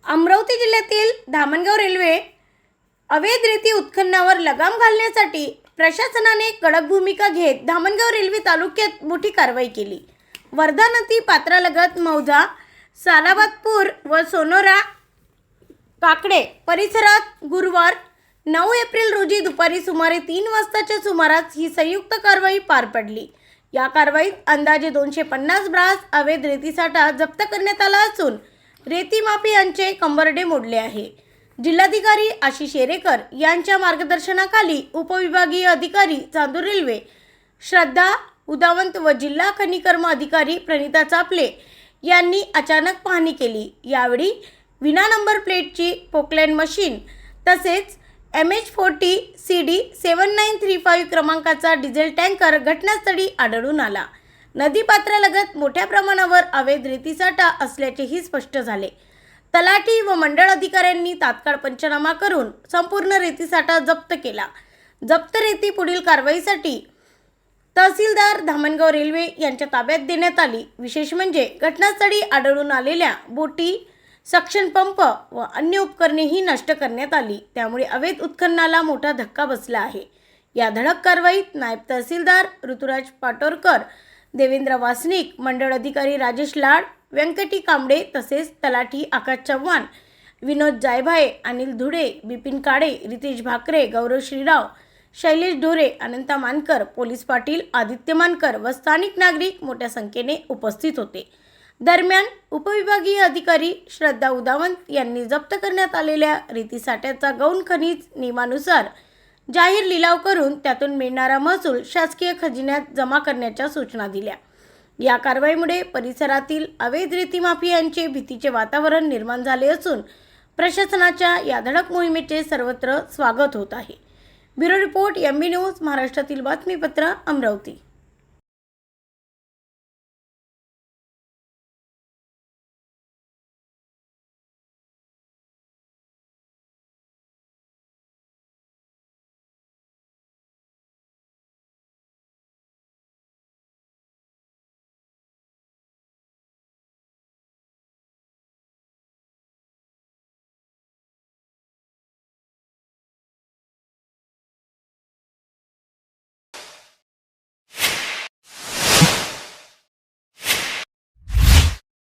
अमरावती जिल्ह्यातील धामणगाव रेल्वे अवैध रेती उत्खननावर लगाम घालण्यासाठी प्रशासनाने कडक भूमिका घेत धामणगाव रेल्वे तालुक्यात मोठी कारवाई केली। वर्धा नदी पात्रालगत मौजा, सालाबादपूर व सोनोरा काकडे परिसरात गुरुवार 9 एप्रिल रोजी दुपारी सुमारे 3 वाजताच्या सुमारास ही संयुक्त कारवाई पार पडली। या कारवाईत अंदाजे 250 ब्रास अवैध रेतीसाठा जप्त करण्यात आला असून रेती माफियांचे कंबरडे मोडले आहे। जिल्हाधिकारी आशिष येरेकर यांच्या मार्गदर्शनाखाली उपविभागीय अधिकारी चांदूर रेल्वे श्रद्धा उदावंत व जिल्हा खनिकर्म अधिकारी प्रणिता चापले यांनी अचानक पाहणी केली। यावेळी विना नंबर प्लेटची पोकलॅन मशीन तसेच MH40 CD 7935 क्रमांकाचा डिझेल टँकर घटनास्थळी आढळून आला। नदीपात्रालगत मोठ्या प्रमाणावर अवैध रेतीसाठा असल्याचेही स्पष्ट झाले। तलाठी व मंडळ अधिकाऱ्यांनी तात्काळ पंचनामा करून संपूर्ण रेतीसाठा जप्त केला। जप्त रेती पुढील कारवाईसाठी तहसीलदार धामणगाव रेल्वे यांच्या ताब्यात देण्यात आली। विशेष म्हणजे घटनास्थळी आढळून आलेल्या बोटी, सक्शन पंप व अन्य उपकरणेही नष्ट करण्यात आली। त्यामुळे अवैध उत्खननाला मोठा धक्का बसला आहे। या धडक कारवाईत नायब तहसीलदार ऋतुराज पाटोरकर, देवेंद्र वासनिक, मंडळ अधिकारी राजेश लाड, व्यंकटी कांबळे तसेच तलाठी आकाश चव्हाण, विनोद जायभाये, अनिल धुडे, बिपिन काळे, रितेश भाकरे, गौरव श्रीराव, शैलेश ढोरे, अनंता मानकर, पोलीस पाटील आदित्य मानकर व स्थानिक नागरिक मोठ्या संख्येने उपस्थित होते। दरम्यान उपविभागीय अधिकारी श्रद्धा उदावंत यांनी जप्त करण्यात आलेल्या रेतीसाठ्याचा गौण खनिज नियमानुसार जाहीर लिलाव करून त्यातून मिळणारा महसूल शासकीय खजिन्यात जमा करण्याच्या सूचना दिल्या। या कारवाईमुळे परिसरातील अवैध रेती माफियांचे भीतीचे वातावरण निर्माण झाले असून प्रशासनाच्या या धडक मोहिमेचे सर्वत्र स्वागत होत आहे। ब्युरो रिपोर्ट MB न्यूज, महाराष्ट्रातील बातमीपत्र, अमरावती।